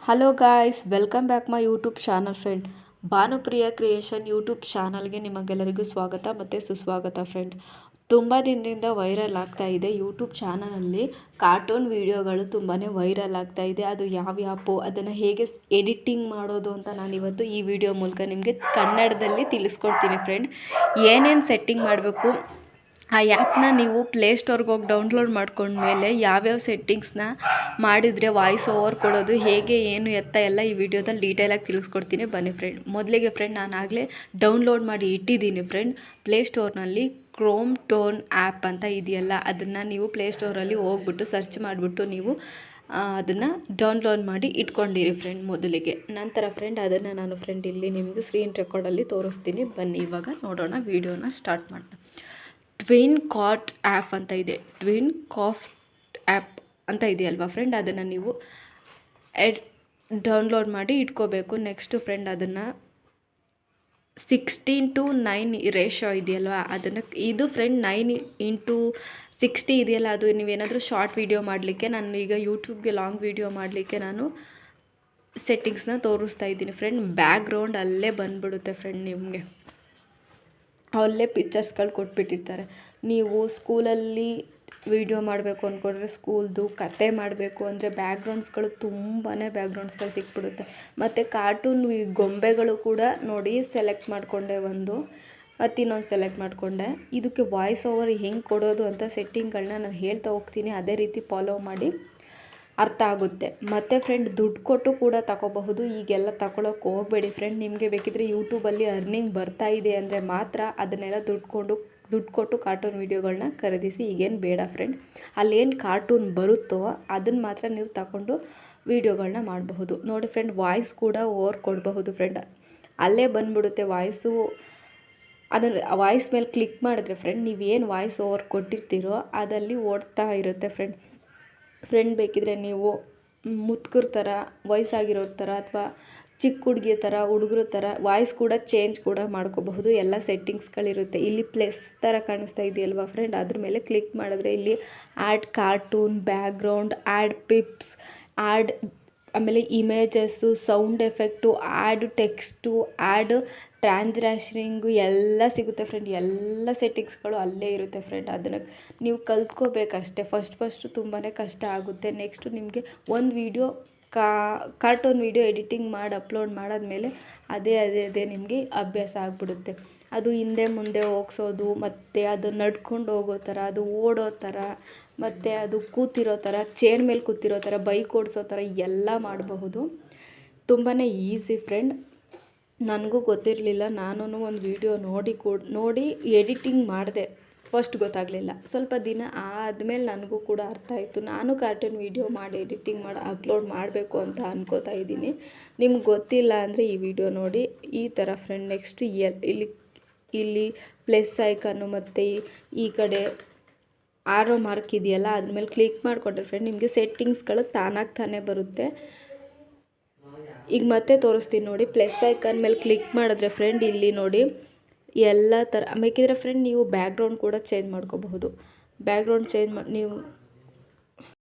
Hello guys, welcome back my YouTube channel friend. Bhanupriya creation YouTube ಚಾನಲ್ಗೆ ನಿಮಗೆಲ್ಲರಿಗೂ ಸ್ವಾಗತ ಮತ್ತು ಸುಸ್ವಾಗತ ಫ್ರೆಂಡ್. ತುಂಬ ದಿನದಿಂದ ವೈರಲ್ ಆಗ್ತಾ ಇದೆ ಯೂಟ್ಯೂಬ್ ಚಾನಲಲ್ಲಿ ಕಾರ್ಟೂನ್ ವಿಡಿಯೋಗಳು ತುಂಬಾ ವೈರಲ್ ಆಗ್ತಾ ಇದೆ. ಅದು ಯಾವ ಆ್ಯಪು, ಅದನ್ನು ಹೇಗೆ ಎಡಿಟಿಂಗ್ ಮಾಡೋದು ಅಂತ ನಾನಿವತ್ತು ಈ ವಿಡಿಯೋ ಮೂಲಕ ನಿಮಗೆ ಕನ್ನಡದಲ್ಲಿ ತಿಳಿಸ್ಕೊಡ್ತೀನಿ ಫ್ರೆಂಡ್. ಏನೇನು ಸೆಟ್ಟಿಂಗ್ ಮಾಡಬೇಕು, ಆ ಆ್ಯಪ್ನ ನೀವು ಪ್ಲೇಸ್ಟೋರ್ಗೆ ಹೋಗಿ ಡೌನ್ಲೋಡ್ ಮಾಡ್ಕೊಂಡ್ಮೇಲೆ ಯಾವ್ಯಾವ ಸೆಟ್ಟಿಂಗ್ಸ್ನ ಮಾಡಿದರೆ ವಾಯ್ಸ್ ಓವರ್ ಕೊಡೋದು ಹೇಗೆ ಏನು ಎತ್ತ ಎಲ್ಲ ಈ ವಿಡಿಯೋದಲ್ಲಿ ಡೀಟೇಲಾಗಿ ತಿಳಿಸ್ಕೊಡ್ತೀನಿ ಬನ್ನಿ ಫ್ರೆಂಡ್. ಮೊದಲಿಗೆ ಫ್ರೆಂಡ್ ನಾನು ಆಗಲೇ ಡೌನ್ಲೋಡ್ ಮಾಡಿ ಇಟ್ಟಿದ್ದೀನಿ ಫ್ರೆಂಡ್. ಪ್ಲೇಸ್ಟೋರ್ನಲ್ಲಿ ಕ್ರೋಮ್ ಟೋನ್ ಆ್ಯಪ್ ಅಂತ ಇದೆಯಲ್ಲ, ಅದನ್ನು ನೀವು ಪ್ಲೇಸ್ಟೋರಲ್ಲಿ ಹೋಗ್ಬಿಟ್ಟು ಸರ್ಚ್ ಮಾಡಿಬಿಟ್ಟು ನೀವು ಅದನ್ನು ಡೌನ್ಲೋಡ್ ಮಾಡಿ ಇಟ್ಕೊಂಡಿರಿ ಫ್ರೆಂಡ್ ಮೊದಲಿಗೆ. ನಂತರ ಫ್ರೆಂಡ್ ಅದನ್ನು ನಾನು ಫ್ರೆಂಡ್ ಇಲ್ಲಿ ನಿಮಗೆ ಸ್ಕ್ರೀನ್ ರೆಕಾರ್ಡಲ್ಲಿ ತೋರಿಸ್ತೀನಿ ಬನ್ನಿ. ಇವಾಗ ನೋಡೋಣ, ವಿಡಿಯೋನ ಸ್ಟಾರ್ಟ್ ಮಾಡೋಣ. ಟ್ವಿನ್ ಕಾಟ್ ಆ್ಯಪ್ ಅಂತ ಇದೆ, ಟ್ವಿನ್ ಕಾಫ್ ಆ್ಯಪ್ ಅಂತ ಇದೆಯಲ್ವಾ ಫ್ರೆಂಡ್, ಅದನ್ನು ನೀವು ಡೌನ್ಲೋಡ್ ಮಾಡಿ ಇಟ್ಕೋಬೇಕು. ನೆಕ್ಸ್ಟು ಫ್ರೆಂಡ್ ಅದನ್ನು 16:9 ರೇಷೋ ಇದೆಯಲ್ವಾ, ಅದನ್ನು ಇದು ಫ್ರೆಂಡ್ 9:60 ಇದೆಯಲ್ಲ, ಅದು ನೀವೇನಾದರೂ ಶಾರ್ಟ್ ವೀಡಿಯೋ ಮಾಡಲಿಕ್ಕೆ, ನಾನು ಈಗ ಯೂಟ್ಯೂಬ್ಗೆ ಲಾಂಗ್ ವೀಡಿಯೋ ಮಾಡಲಿಕ್ಕೆ ನಾನು ಸೆಟ್ಟಿಂಗ್ಸ್ನ ತೋರಿಸ್ತಾ ಇದ್ದೀನಿ ಫ್ರೆಂಡ್. ಬ್ಯಾಕ್ಗ್ರೌಂಡ್ ಅಲ್ಲೇ ಬಂದುಬಿಡುತ್ತೆ ಫ್ರೆಂಡ್, ನಿಮಗೆ ಅಲ್ಲೇ ಪಿಕ್ಚರ್ಸ್ಗಳು ಕೊಟ್ಬಿಟ್ಟಿರ್ತಾರೆ. ನೀವು ಸ್ಕೂಲಲ್ಲಿ ವಿಡಿಯೋ ಮಾಡಬೇಕು ಅಂದ್ಕೊಂಡ್ರೆ ಸ್ಕೂಲ್ದು ಕತೆ ಮಾಡಬೇಕು ಅಂದರೆ ಬ್ಯಾಕ್ಗ್ರೌಂಡ್ಸ್ಗಳು ತುಂಬಾ ಬ್ಯಾಕ್ಗ್ರೌಂಡ್ಸ್ಗಳು ಸಿಕ್ಬಿಡುತ್ತೆ. ಮತ್ತು ಕಾರ್ಟೂನ್ ಗೊಂಬೆಗಳು ಕೂಡ ನೋಡಿ ಸೆಲೆಕ್ಟ್ ಮಾಡಿಕೊಂಡೆ ಒಂದು, ಮತ್ತು ಇನ್ನೊಂದು ಸೆಲೆಕ್ಟ್ ಮಾಡಿಕೊಂಡೆ. ಇದಕ್ಕೆ ವಾಯ್ಸ್ ಓವರ್ ಹೆಂಗೆ ಕೊಡೋದು ಅಂತ ಸೆಟ್ಟಿಂಗ್ಗಳನ್ನ ನಾನು ಹೇಳ್ತಾ ಹೋಗ್ತೀನಿ, ಅದೇ ರೀತಿ ಫಾಲೋ ಮಾಡಿ ಅರ್ಥ ಆಗುತ್ತೆ. ಮತ್ತು ಫ್ರೆಂಡ್ ದುಡ್ಡು ಕೊಟ್ಟು ಕೂಡ ತಗೋಬಹುದು, ಈಗೆಲ್ಲ ತಗೊಳ್ಳೋಕೆ ಹೋಗಬೇಡಿ ಫ್ರೆಂಡ್. ನಿಮಗೆ ಬೇಕಿದ್ರೆ ಯೂಟ್ಯೂಬಲ್ಲಿ ಅರ್ನಿಂಗ್ ಬರ್ತಾ ಇದೆ ಅಂದರೆ ಮಾತ್ರ ಅದನ್ನೆಲ್ಲ ದುಡ್ಡು ಕೊಟ್ಟು ಕಾರ್ಟೂನ್ ವೀಡಿಯೋಗಳನ್ನ ಖರೀದಿಸಿ. ಈಗೇನು ಬೇಡ ಫ್ರೆಂಡ್. ಅಲ್ಲೇನು ಕಾರ್ಟೂನ್ ಬರುತ್ತೋ ಅದನ್ನು ಮಾತ್ರ ನೀವು ತಗೊಂಡು ವೀಡಿಯೋಗಳನ್ನ ಮಾಡಬಹುದು. ನೋಡಿ ಫ್ರೆಂಡ್, ವಾಯ್ಸ್ ಕೂಡ ಓವರ್ ಕೊಡಬಹುದು ಫ್ರೆಂಡ್, ಅಲ್ಲೇ ಬಂದುಬಿಡುತ್ತೆ ವಾಯ್ಸು. ಅದನ್ನು ವಾಯ್ಸ್ ಮೇಲೆ ಕ್ಲಿಕ್ ಮಾಡಿದ್ರೆ ಫ್ರೆಂಡ್, ನೀವೇನು ವಾಯ್ಸ್ ಓವರ್ ಕೊಟ್ಟಿರ್ತೀರೋ ಅದಲ್ಲಿ ಓಡ್ತಾ ಇರುತ್ತೆ ಫ್ರೆಂಡ್. ಬೇಕಿದ್ರೆ ನೀವು ಮುದುಕರ ಥರ, ವಯಸ್ಸಾಗಿರೋರ ಥರ, ಅಥವಾ ಚಿಕ್ಕ ಹುಡುಗಿ ಥರ, ಹುಡುಗರ ಥರ ವಾಯ್ಸ್ ಕೂಡ ಚೇಂಜ್ ಕೂಡ ಮಾಡ್ಕೋಬಹುದು. ಎಲ್ಲ ಸೆಟ್ಟಿಂಗ್ಸ್ಗಳಿರುತ್ತೆ. ಇಲ್ಲಿ ಪ್ಲಸ್ ಥರ ಕಾಣಿಸ್ತಾ ಇದೆಯಲ್ವಾ ಫ್ರೆಂಡ್, ಅದ್ರ ಮೇಲೆ ಕ್ಲಿಕ್ ಮಾಡಿದ್ರೆ ಇಲ್ಲಿ add cartoon, background, add pips, add ಆಮೇಲೆ images, sound effect, add text, add ಟ್ರಾನ್ಸ್ಲೇಷನಿಂಗು ಎಲ್ಲ ಸಿಗುತ್ತೆ ಫ್ರೆಂಡ್. ಎಲ್ಲ ಸೆಟ್ಟಿಂಗ್ಸ್ಗಳು ಅಲ್ಲೇ ಇರುತ್ತೆ ಫ್ರೆಂಡ್. ಅದನ್ನು ನೀವು ಕಲ್ತ್ಕೋಬೇಕಷ್ಟೆ. ಫಸ್ಟು ತುಂಬಾ ಕಷ್ಟ ಆಗುತ್ತೆ. ನೆಕ್ಸ್ಟು ನಿಮಗೆ ಒಂದು ವೀಡಿಯೋ ಕಾರ್ಟೂನ್ ವೀಡಿಯೋ ಎಡಿಟಿಂಗ್ ಮಾಡಿ ಅಪ್ಲೋಡ್ ಮಾಡಾದ್ಮೇಲೆ ಅದೇ ನಿಮಗೆ ಅಭ್ಯಾಸ ಆಗಿಬಿಡುತ್ತೆ. ಅದು ಹಿಂದೆ ಮುಂದೆ ಹೋಗ್ಸೋದು, ಮತ್ತು ಅದು ನಡ್ಕೊಂಡು ಹೋಗೋ ಥರ, ಅದು ಓಡೋ ಥರ, ಮತ್ತು ಅದು ಕೂತಿರೋ ಥರ, ಚೇರ್ ಮೇಲೆ ಕೂತಿರೋ ಥರ, ಬೈಕ್ ಓಡಿಸೋ ಥರ ಎಲ್ಲ ಮಾಡಬಹುದು. ತುಂಬಾ ಈಸಿ ಫ್ರೆಂಡ್. ನನಗೂ ಗೊತ್ತಿರಲಿಲ್ಲ, ನಾನು ಒಂದು ವೀಡಿಯೋ ನೋಡಿ ಎಡಿಟಿಂಗ್ ಮಾಡಿದೆ. ಫಸ್ಟ್ ಗೊತ್ತಾಗಲಿಲ್ಲ, ಸ್ವಲ್ಪ ದಿನ ಆದಮೇಲೆ ನನಗೂ ಕೂಡ ಅರ್ಥ ಆಯಿತು. ನಾನು ಕಾರ್ಟೂನ್ ವೀಡಿಯೋ ಮಾಡಿ ಎಡಿಟಿಂಗ್ ಮಾಡಿ ಅಪ್ಲೋಡ್ ಮಾಡಬೇಕು ಅಂತ ಅನ್ಕೋತಾ ಇದ್ದೀನಿ. ನಿಮ್ಗೆ ಗೊತ್ತಿಲ್ಲ ಅಂದರೆ ಈ ವಿಡಿಯೋ ನೋಡಿ ಈ ಥರ ಫ್ರೆಂಡ್. ನೆಕ್ಸ್ಟ್ ಇಲ್ಲಿ ಪ್ಲಸ್ ಐಕನ್ನು ಮತ್ತು ಈ ಕಡೆ ಆರೋ ಮಾರ್ಕ್ ಇದೆಯಲ್ಲ, ಅದ್ರ ಮೇಲೆ ಕ್ಲಿಕ್ ಮಾಡಿಕೊಂಡ್ರೆ ಫ್ರೆಂಡ್ ನಿಮಗೆ ಸೆಟ್ಟಿಂಗ್ಸ್ಗಳು ತಾನೇ ಬರುತ್ತೆ. ಈಗ ಮತ್ತೆ ತೋರಿಸ್ತೀನಿ ನೋಡಿ. ಪ್ಲಸ್ ಐಕನ್ ಮೇಲೆ ಕ್ಲಿಕ್ ಮಾಡಿದ್ರೆ ಫ್ರೆಂಡ್ ಇಲ್ಲಿ ನೋಡಿ ಎಲ್ಲ ಥರ ಬೇಕಿದ್ರೆ ಫ್ರೆಂಡ್ ನೀವು ಬ್ಯಾಕ್ಗ್ರೌಂಡ್ ಕೂಡ ಚೇಂಜ್ ಮಾಡ್ಕೋಬಹುದು. ಬ್ಯಾಕ್ಗ್ರೌಂಡ್ ಚೇಂಜ್ ಮಾಡಿ ನೀವು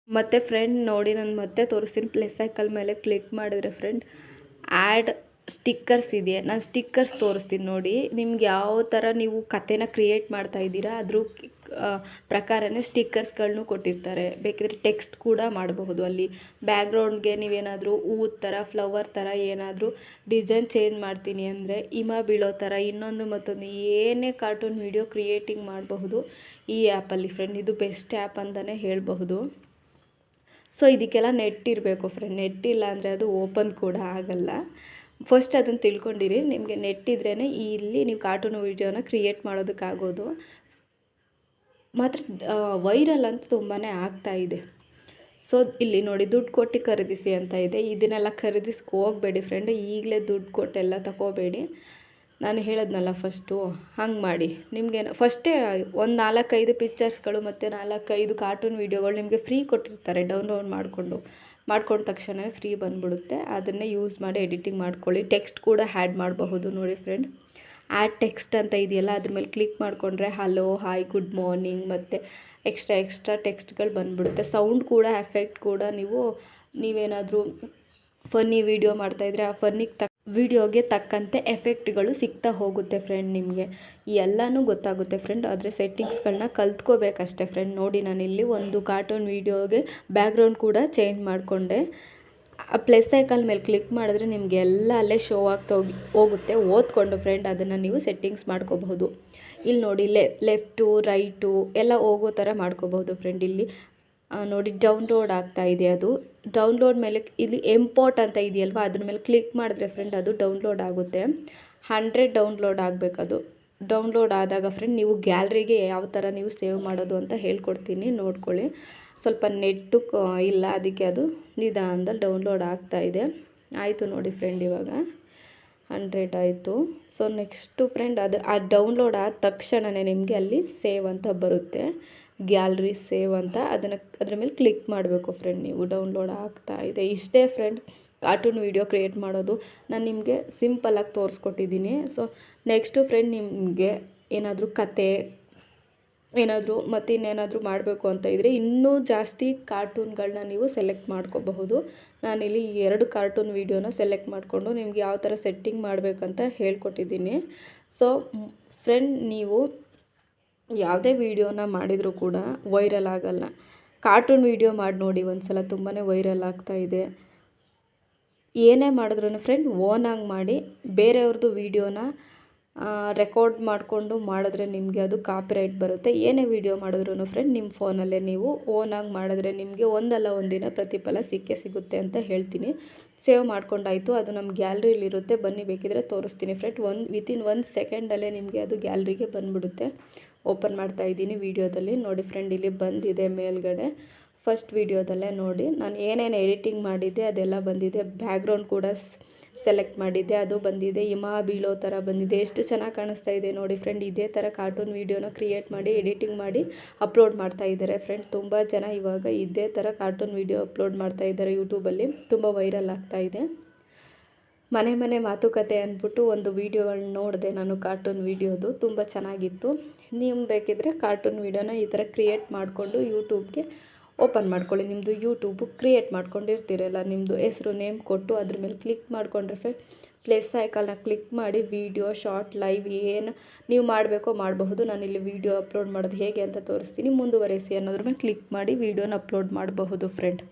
ಮತ್ತು ಫ್ರೆಂಡ್ ನೋಡಿ, ನಾನು ಮತ್ತೆ ತೋರಿಸ್ತೀನಿ. ಪ್ಲಸ್ ಐಕನ್ ಮೇಲೆ ಕ್ಲಿಕ್ ಮಾಡಿದ್ರೆ ಫ್ರೆಂಡ್ ಆ್ಯಡ್ ಸ್ಟಿಕ್ಕರ್ಸ್ ಇದೆ. ನಾನು ಸ್ಟಿಕ್ಕರ್ಸ್ ತೋರಿಸ್ತೀನಿ ನೋಡಿ. ನಿಮ್ಗೆ ಯಾವ ಥರ ನೀವು ಕಥೆನ ಕ್ರಿಯೇಟ್ ಮಾಡ್ತಾ ಇದ್ದೀರಾ ಅದ್ರ ಪ್ರಕಾರನೇ ಸ್ಟಿಕ್ಕರ್ಸ್ಗಳನ್ನೂ ಕೊಟ್ಟಿರ್ತಾರೆ. ಬೇಕಿದ್ರೆ ಟೆಕ್ಸ್ಟ್ ಕೂಡ ಮಾಡಬಹುದು. ಅಲ್ಲಿ ಬ್ಯಾಕ್ಗ್ರೌಂಡ್ಗೆ ನೀವೇನಾದರೂ ಹೂವು ಥರ, ಫ್ಲವರ್ ಥರ ಏನಾದರೂ ಡಿಸೈನ್ ಚೇಂಜ್ ಮಾಡ್ತೀನಿ ಅಂದರೆ ಹಿಮ ಬೀಳೋ ಥರ, ಇನ್ನೊಂದು ಮತ್ತೊಂದು ಏನೇ ಕಾರ್ಟೂನ್ ವೀಡಿಯೋ ಕ್ರಿಯೇಟಿಂಗ್ ಮಾಡಬಹುದು ಈ ಆ್ಯಪಲ್ಲಿ ಫ್ರೆಂಡ್. ಇದು ಬೆಸ್ಟ್ ಆ್ಯಪ್ ಅಂತಲೇ ಹೇಳಬಹುದು. ಸೊ ಇದಕ್ಕೆಲ್ಲ ನೆಟ್ ಇರಬೇಕು ಫ್ರೆಂಡ್. ನೆಟ್ ಇಲ್ಲ ಅಂದರೆ ಅದು ಓಪನ್ ಕೂಡ ಆಗಲ್ಲ. ಫಸ್ಟ್ ಅದನ್ನು ತಿಳ್ಕೊಂಡಿರಿ. ನಿಮಗೆ ನೆಟ್ ಇದ್ರೇ ಇಲ್ಲಿ ನೀವು ಕಾರ್ಟೂನ್ ವೀಡಿಯೋನ ಕ್ರಿಯೇಟ್ ಮಾಡೋದಕ್ಕಾಗೋದು. ಮಾತ್ರ ವೈರಲ್ ಅಂತ ತುಂಬಾ ಆಗ್ತಾ ಇದೆ. ಸೊ ಇಲ್ಲಿ ನೋಡಿ ದುಡ್ಡು ಕೊಟ್ಟು ಖರೀದಿಸಿ ಅಂತ ಇದೆ. ಇದನ್ನೆಲ್ಲ ಖರೀದಿಸ್ಕೊ ಹೋಗಬೇಡಿ ಫ್ರೆಂಡ್. ಈಗಲೇ ದುಡ್ಡು ಕೊಟ್ಟೆಲ್ಲ ತಗೋಬೇಡಿ. ನಾನು ಹೇಳೋದ್ನಲ್ಲ ಫಸ್ಟು ಹಂಗೆ ಮಾಡಿ. ನಿಮಗೇನು ಫಸ್ಟೇ ಒಂದು 4-5 ಪಿಕ್ಚರ್ಸ್ಗಳು ಮತ್ತು 4-5 ಕಾರ್ಟೂನ್ ವೀಡಿಯೋಗಳು ನಿಮಗೆ ಫ್ರೀ ಕೊಟ್ಟಿರ್ತಾರೆ. ಡೌನ್ಲೋಡ್ ಮಾಡ್ಕೊಂಡ ತಕ್ಷಣ ಫ್ರೀ ಬಂದುಬಿಡುತ್ತೆ. ಅದನ್ನೇ ಯೂಸ್ ಮಾಡಿ ಎಡಿಟಿಂಗ್ ಮಾಡ್ಕೊಳ್ಳಿ. ಟೆಕ್ಸ್ಟ್ ಕೂಡ ಆ್ಯಡ್ ಮಾಡಬಹುದು ನೋಡಿ ಫ್ರೆಂಡ್. ಆ್ಯಡ್ ಟೆಕ್ಸ್ಟ್ ಅಂತ ಇದೆಯಲ್ಲ, ಅದ್ರ ಮೇಲೆ ಕ್ಲಿಕ್ ಮಾಡಿಕೊಂಡ್ರೆ ಹಲೋ, ಹಾಯ್, ಗುಡ್ ಮಾರ್ನಿಂಗ್ ಮತ್ತು ಎಕ್ಸ್ಟ್ರಾ ಟೆಕ್ಸ್ಟ್ಗಳು ಬಂದುಬಿಡುತ್ತೆ. ಸೌಂಡ್ ಕೂಡ ಎಫೆಕ್ಟ್ ಕೂಡ ನೀವೇನಾದರೂ ಫನ್ನಿ ವೀಡಿಯೋ ಮಾಡ್ತಾಯಿದ್ರೆ ಆ ವೀಡಿಯೋಗೆ ತಕ್ಕಂತೆ ಎಫೆಕ್ಟ್ಗಳು ಸಿಗ್ತಾ ಹೋಗುತ್ತೆ ಫ್ರೆಂಡ್. ನಿಮಗೆ ಎಲ್ಲನೂ ಗೊತ್ತಾಗುತ್ತೆ ಫ್ರೆಂಡ್. ಆದರೆ ಸೆಟ್ಟಿಂಗ್ಸ್ಗಳನ್ನ ಕಲ್ತ್ಕೋಬೇಕಷ್ಟೆ ಫ್ರೆಂಡ್. ನೋಡಿ ನಾನಿಲ್ಲಿ ಒಂದು ಕಾರ್ಟೂನ್ ವೀಡಿಯೋಗೆ ಬ್ಯಾಕ್ಗ್ರೌಂಡ್ ಕೂಡ ಚೇಂಜ್ ಮಾಡಿಕೊಂಡೆ. ಆ ಪ್ಲಸ್ ಐಕಾನ್ ಮೇಲೆ ಕ್ಲಿಕ್ ಮಾಡಿದ್ರೆ ನಿಮಗೆ ಎಲ್ಲ ಅಲ್ಲೇ ಶೋ ಆಗ್ತಾ ಹೋಗುತ್ತೆ. ಓದ್ಕೊಂಡು ಫ್ರೆಂಡ್ ಅದನ್ನು ನೀವು ಸೆಟ್ಟಿಂಗ್ಸ್ ಮಾಡ್ಕೋಬಹುದು. ಇಲ್ಲಿ ನೋಡಿ ಲೆಫ್ಟು ರೈಟು ಎಲ್ಲ ಹೋಗೋ ಥರ ಮಾಡ್ಕೋಬಹುದು ಫ್ರೆಂಡ್. ಇಲ್ಲಿ ನೋಡಿ ಡೌನ್ಲೋಡ್ ಆಗ್ತಾ ಇದೆ. ಅದು ಡೌನ್ಲೋಡ್ ಮೇಲೆ ಇಲ್ಲಿ ಇಂಪೋರ್ಟ್ ಅಂತ ಇದೆಯಲ್ವ, ಅದ್ರ ಮೇಲೆ ಕ್ಲಿಕ್ ಮಾಡಿದ್ರೆ ಫ್ರೆಂಡ್ ಅದು ಡೌನ್ಲೋಡ್ ಆಗುತ್ತೆ. 100 ಡೌನ್ಲೋಡ್ ಆಗಬೇಕದು. ಡೌನ್ಲೋಡ್ ಆದಾಗ ಫ್ರೆಂಡ್ ನೀವು ಗ್ಯಾಲರಿಗೆ ಯಾವ ಥರ ನೀವು ಸೇವ್ ಮಾಡೋದು ಅಂತ ಹೇಳ್ಕೊಡ್ತೀನಿ, ನೋಡ್ಕೊಳ್ಳಿ. ಸ್ವಲ್ಪ ನೆಟ್ಟು ಇಲ್ಲ, ಅದಕ್ಕೆ ಅದು ನಿಧಾನದಲ್ಲಿ ಡೌನ್ಲೋಡ್ ಆಗ್ತಾ ಇದೆ. ಆಯಿತು ನೋಡಿ ಫ್ರೆಂಡ್, ಇವಾಗ 100 ಆಯಿತು. ಸೊ ನೆಕ್ಸ್ಟು ಫ್ರೆಂಡ್ ಆ ಡೌನ್ಲೋಡ್ ಆದ ತಕ್ಷಣವೇ ನಿಮಗೆ ಅಲ್ಲಿ ಸೇವ್ ಅಂತ ಬರುತ್ತೆ, ಗ್ಯಾಲರಿ ಸೇವ್ ಅಂತ. ಅದ್ರ ಮೇಲೆ ಕ್ಲಿಕ್ ಮಾಡಬೇಕು ಫ್ರೆಂಡ್. ನೀವು ಡೌನ್ಲೋಡ್ ಆಗ್ತಾ ಇದೆ. ಇಷ್ಟೇ ಫ್ರೆಂಡ್ ಕಾರ್ಟೂನ್ ವೀಡಿಯೋ ಕ್ರಿಯೇಟ್ ಮಾಡೋದು. ನಾನು ನಿಮಗೆ ಸಿಂಪಲಾಗಿ ತೋರಿಸ್ಕೊಟ್ಟಿದ್ದೀನಿ. ಸೊ ನೆಕ್ಸ್ಟು ಫ್ರೆಂಡ್ ನಿಮಗೆ ಏನಾದರೂ ಕತೆ ಏನಾದರೂ ಮತ್ತು ಇನ್ನೇನಾದರೂ ಮಾಡಬೇಕು ಅಂತ ಇದ್ದರೆ ಇನ್ನೂ ಜಾಸ್ತಿ ಕಾರ್ಟೂನ್ಗಳನ್ನ ನೀವು ಸೆಲೆಕ್ಟ್ ಮಾಡ್ಕೋಬಹುದು. ನಾನಿಲ್ಲಿ 2 ಕಾರ್ಟೂನ್ ವೀಡಿಯೋನ ಸೆಲೆಕ್ಟ್ ಮಾಡಿಕೊಂಡು ನಿಮ್ಗೆ ಯಾವ ಥರ ಸೆಟ್ಟಿಂಗ್ ಮಾಡಬೇಕಂತ ಹೇಳ್ಕೊಟ್ಟಿದ್ದೀನಿ. ಸೊ ಫ್ರೆಂಡ್, ನೀವು ಯಾವುದೇ ವೀಡಿಯೋನ ಮಾಡಿದರೂ ಕೂಡ ವೈರಲ್ ಆಗಲ್ಲ. ಕಾರ್ಟೂನ್ ವೀಡಿಯೋ ಮಾಡಿ ನೋಡಿ ಒಂದು ಸಲ, ತುಂಬಾ ವೈರಲ್ ಆಗ್ತಾಯಿದೆ. ಏನೇ ಮಾಡಿದ್ರೂ ಫ್ರೆಂಡ್ ಓನಾಗಿ ಮಾಡಿ, ಬೇರೆಯವ್ರದ್ದು ವೀಡಿಯೋನ ರೆಕಾರ್ಡ್ ಮಾಡಿಕೊಂಡು ಮಾಡಿದ್ರೆ ನಿಮಗೆ ಅದು ಕಾಪಿರೈಟ್ ಬರುತ್ತೆ. ಏನೇ ವೀಡಿಯೋ ಮಾಡಿದ್ರೂ ಫ್ರೆಂಡ್ ನಿಮ್ಮ ಫೋನಲ್ಲೇ ನೀವು ಓನಾಗಿ ಮಾಡಿದ್ರೆ ನಿಮಗೆ ಒಂದಲ್ಲ ಒಂದಿನ ಪ್ರತಿಫಲ ಸಿಕ್ಕೇ ಸಿಗುತ್ತೆ ಅಂತ ಹೇಳ್ತೀನಿ. ಸೇವ್ ಮಾಡ್ಕೊಂಡಾಯಿತು. ಅದು ನಮ್ಮ ಗ್ಯಾಲರಿಲಿರುತ್ತೆ, ಬನ್ನಿ ಬೇಕಿದ್ರೆ ತೋರಿಸ್ತೀನಿ ಫ್ರೆಂಡ್. ವಿತಿನ್ 1 ಸೆಕೆಂಡಲ್ಲೇ ನಿಮಗೆ ಅದು ಗ್ಯಾಲರಿಗೆ ಬಂದುಬಿಡುತ್ತೆ. ಓಪನ್ ಮಾಡ್ತಾ ಇದ್ದೀನಿ ವೀಡಿಯೋದಲ್ಲಿ. ನೋಡಿ ಫ್ರೆಂಡ್, ಇಲ್ಲಿ ಬಂದಿದೆ ಮೇಲ್ಗಡೆ ಫಸ್ಟ್ ವೀಡಿಯೋದಲ್ಲೇ ನೋಡಿ ನಾನು ಏನೇನು ಎಡಿಟಿಂಗ್ ಮಾಡಿದ್ದೆ ಅದೆಲ್ಲ ಬಂದಿದೆ. ಬ್ಯಾಕ್ಗ್ರೌಂಡ್ ಕೂಡ ಸೆಲೆಕ್ಟ್ ಮಾಡಿದ್ದೆ, ಅದು ಬಂದಿದೆ. ಹಿಮ ಬೀಳೋ ಥರ ಬಂದಿದೆ. ಎಷ್ಟು ಚೆನ್ನಾಗಿ ಕಾಣಿಸ್ತಾ ಇದೆ ನೋಡಿ ಫ್ರೆಂಡ್. ಇದೇ ಥರ ಕಾರ್ಟೂನ್ ವೀಡಿಯೋನ ಕ್ರಿಯೇಟ್ ಮಾಡಿ ಎಡಿಟಿಂಗ್ ಮಾಡಿ ಅಪ್ಲೋಡ್ ಮಾಡ್ತಾ ಇದ್ದಾರೆ ಫ್ರೆಂಡ್. ತುಂಬ ಜನ ಇವಾಗ ಇದೇ ಥರ ಕಾರ್ಟೂನ್ ವೀಡಿಯೋ ಅಪ್ಲೋಡ್ ಮಾಡ್ತಾ ಇದ್ದಾರೆ ಯೂಟ್ಯೂಬಲ್ಲಿ. ತುಂಬ ವೈರಲ್ ಆಗ್ತಾ ಇದೆ. ಮನೆ ಮಾತುಕತೆ ಅಂದ್ಬಿಟ್ಟು ಒಂದು ವೀಡಿಯೋಗಳನ್ನ ನೋಡಿದೆ ನಾನು, ಕಾರ್ಟೂನ್ ವೀಡಿಯೋದು. ತುಂಬ ಚೆನ್ನಾಗಿತ್ತು. ನೀವು ಬೇಕಿದ್ದರೆ ಕಾರ್ಟೂನ್ ವೀಡಿಯೋನ ಈ ಥರ ಕ್ರಿಯೇಟ್ ಮಾಡಿಕೊಂಡು ಯೂಟ್ಯೂಬ್ಗೆ ಓಪನ್ ಮಾಡ್ಕೊಳ್ಳಿ. ನಿಮ್ಮದು ಯೂಟ್ಯೂಬು ಕ್ರಿಯೇಟ್ ಮಾಡ್ಕೊಂಡಿರ್ತೀರಲ್ಲ, ನಿಮ್ಮದು ಹೆಸರು ನೇಮ್ ಕೊಟ್ಟು ಅದ್ರ ಮೇಲೆ ಕ್ಲಿಕ್ ಮಾಡಿಕೊಂಡ್ರೆ ಪ್ಲಸ್ ಐಕಾನ್ನ ಕ್ಲಿಕ್ ಮಾಡಿ ವಿಡಿಯೋ, ಶಾರ್ಟ್, ಲೈವ್ ಏನು ನೀವು ಮಾಡಬೇಕೋ ಮಾಡಬಹುದು. ನಾನಿಲ್ಲಿ ವೀಡಿಯೋ ಅಪ್ಲೋಡ್ ಮಾಡೋದು ಹೇಗೆ ಅಂತ ತೋರಿಸ್ತೀನಿ. ಮುಂದುವರೆಸಿ ಅನ್ನೋದ್ರ ಮೇಲೆ ಕ್ಲಿಕ್ ಮಾಡಿ ವೀಡಿಯೋನ ಅಪ್ಲೋಡ್ ಮಾಡಬಹುದು ಫ್ರೆಂಡ್.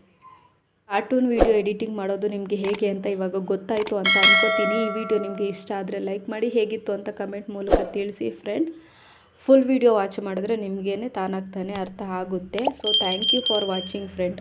ಕಾರ್ಟೂನ್ ವೀಡಿಯೋ ಎಡಿಟಿಂಗ್ ಮಾಡೋದು ನಿಮಗೆ ಹೇಗೆ ಅಂತ ಇವಾಗ ಗೊತ್ತಾಯಿತು ಅಂತ ಅನ್ಕೋತೀನಿ. ಈ ವಿಡಿಯೋ ನಿಮಗೆ ಇಷ್ಟ ಆದರೆ ಲೈಕ್ ಮಾಡಿ, ಹೇಗಿತ್ತು ಅಂತ ಕಮೆಂಟ್ ಮೂಲಕ ತಿಳಿಸಿ ಫ್ರೆಂಡ್. ಫುಲ್ ವಿಡಿಯೋ ವಾಚ್ ಮಾಡಿದ್ರೆ ನಿಮಗೇನೆ ತಾನಾಗ್ತಾನೆ ಅರ್ಥ ಆಗುತ್ತೆ. So thank you for watching friend.